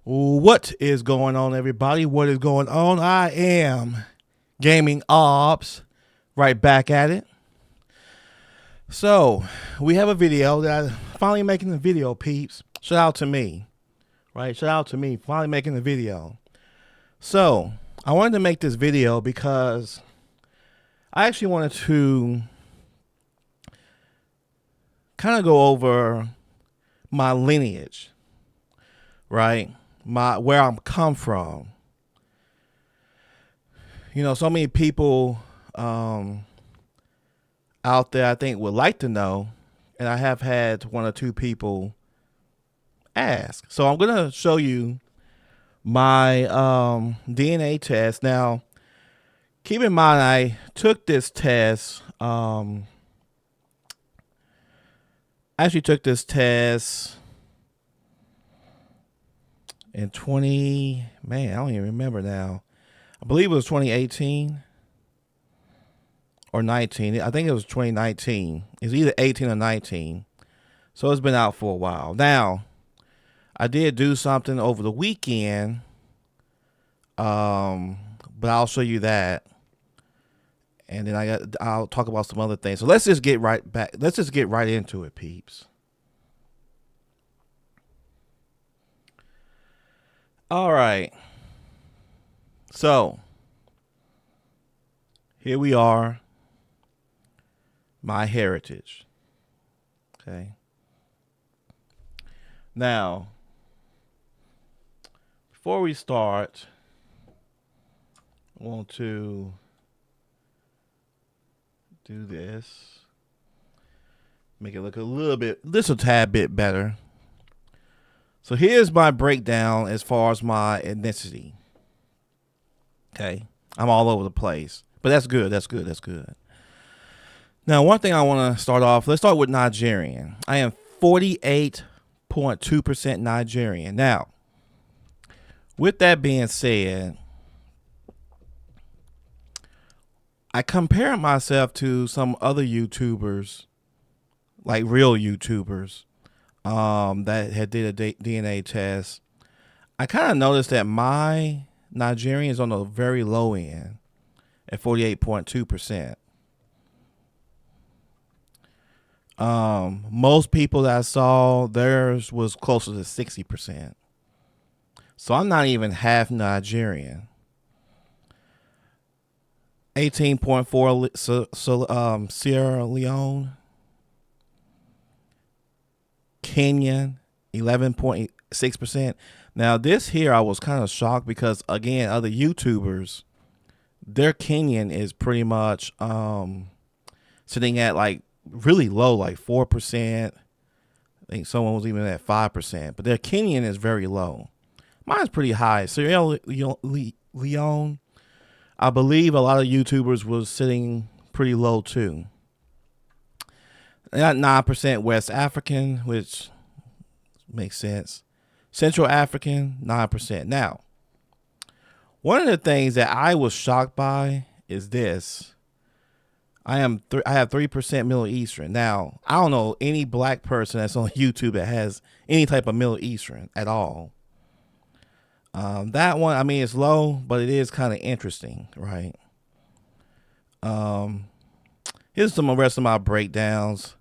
What is going on, everybody? What is going on? I am GamingAubs, right back at it. So, we have a video that I finally making the video, peeps. Shout out to me, right? Shout out to me, finally making the video. So, I wanted to make this video because I actually wanted to kind of go over my lineage, right? Where I'm come from. You know, so many people out there I think would like to know, and I have had one or two people ask. So I'm gonna show you my DNA test. Now, keep in mind I took this test. I actually took this test in I don't even remember now. I believe it was 2018 or 19. I think it was 2019. It's either 18 or 19. So it's been out for a while. Now, I did do something over the weekend, but I'll show you that. And then I'll talk about some other things. So let's just get right back. Let's just get right into it, peeps. All right. So, here we are. My heritage. Okay. Now, before we start, I want to do this. Make it look a tad bit better. So here's my breakdown as far as my ethnicity. Okay. I'm all over the place. But that's good. That's good. That's good. Now, one thing I want to start off, let's start with Nigerian. I am 48.2% Nigerian. Now, with that being said, I compare myself to some other YouTubers, like real YouTubers, that had did a DNA test. I kind of noticed that my Nigerian is on the very low end at 48.2%. Most people that I saw, theirs was closer to 60%. So I'm not even half Nigerian. 18.4 Sierra Leone. Kenyan, 11.6%. Now this here I was kind of shocked because again, other YouTubers, their Kenyan is pretty much sitting at like really low, like 4%. I think someone was even at 5%, but their Kenyan is very low. Mine's pretty high. Sierra Leone, I believe a lot of YouTubers was sitting pretty low too. Got 9% West African, which makes sense. Central African, 9%. Now, one of the things that I was shocked by is this. I have 3% Middle Eastern. Now, I don't know any black person that's on YouTube that has any type of Middle Eastern at all. That one, I mean, it's low, but it is kind of interesting, right? Here's some of the rest of my breakdowns.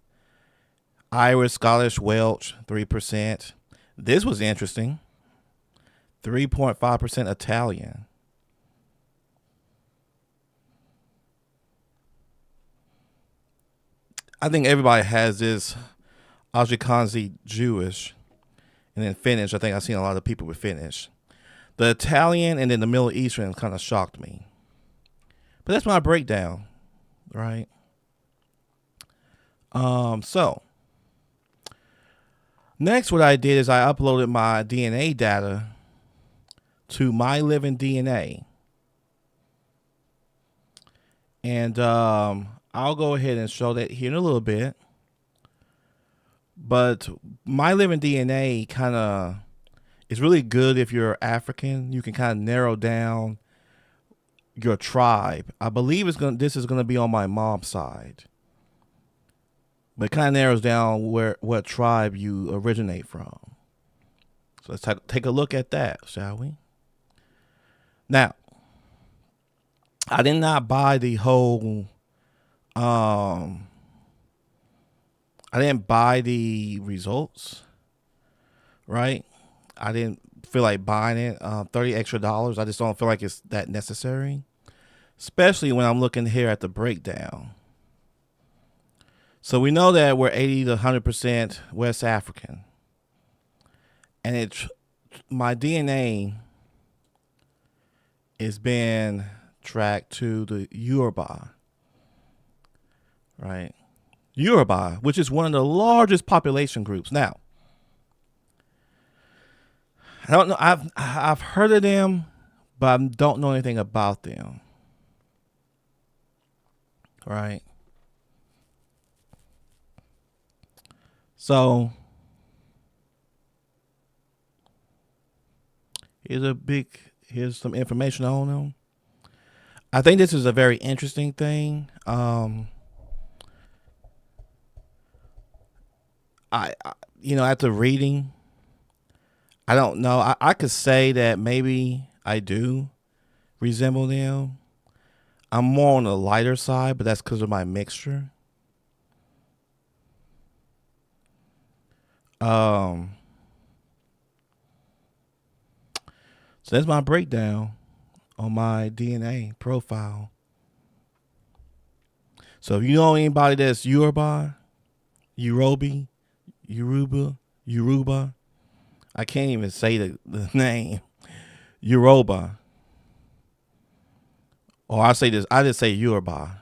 Irish, Scottish, Welsh, 3%. This was interesting. 3.5% Italian. I think everybody has this Ashkenazi Jewish. And then Finnish. I think I've seen a lot of people with Finnish. The Italian and then the Middle Eastern kind of shocked me. But that's my breakdown, right? So next what I did is I uploaded my DNA data to My Living DNA. And I'll go ahead and show that here in a little bit. But My Living DNA kind of is really good if you're African. You can kind of narrow down your tribe. I believe this is gonna be on my mom's side. But it kind of narrows down what tribe you originate from. So So let's take a look at that, shall we? Now, I did not buy the whole. I didn't buy the results, right? I didn't feel like buying it. $30 extra. I just don't feel like it's that necessary, especially when I'm looking here at the breakdown. So we know that we're 80 to 100% West African, and my DNA is being tracked to the Yoruba, right? Yoruba, which is one of the largest population groups. Now, I don't know. I've heard of them, but I don't know anything about them. Right. So here's some information on them. I think this is a very interesting thing. I after reading, I don't know. I could say that maybe I do resemble them. I'm more on the lighter side, but that's because of my mixture. So that's my breakdown on my DNA profile. So if you know anybody that's Yoruba, Yoruba, I can't even say the name, Yoruba. Or I just say Yoruba.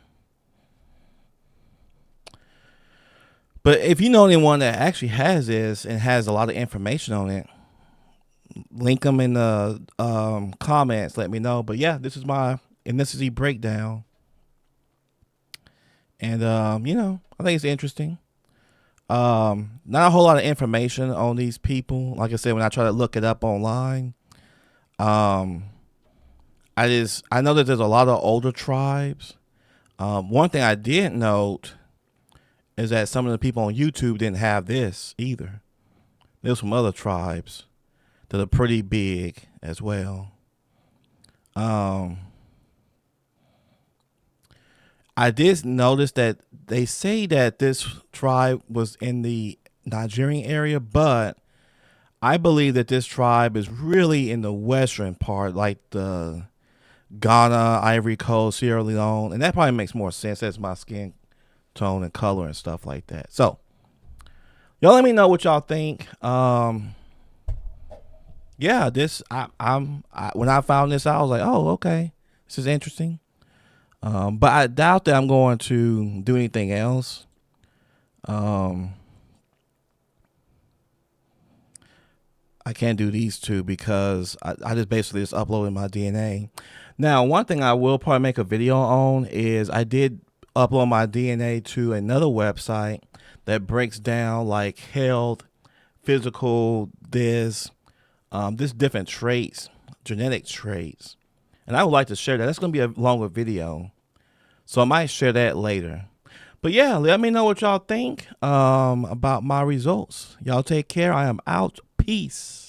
But if you know anyone that actually has this and has a lot of information on it, link them in the comments. Let me know. But yeah, this is my ethnicity breakdown, and I think it's interesting. Not a whole lot of information on these people. Like I said, when I try to look it up online, I know that there's a lot of older tribes. One thing I did note is that some of the people on YouTube didn't have this either. There's some other tribes that are pretty big as well. I did notice that they say that this tribe was in the Nigerian area, but I believe that this tribe is really in the western part, like the Ghana, Ivory Coast, Sierra Leone, and that probably makes more sense. That's my skin tone and color and stuff like that. So, y'all let me know what y'all think. Yeah, when I found this out, I was like, oh, okay, this is interesting. But I doubt that I'm going to do anything else. I can't do these two because I just basically just uploaded my DNA. Now, one thing I will probably make a video on is I did upload my DNA to another website that breaks down like health, physical, this different traits, genetic traits. And I would like to share that. That's going to be a longer video, so I might share that later. But yeah, let me know what y'all think about my results. Y'all take care. I am out. Peace.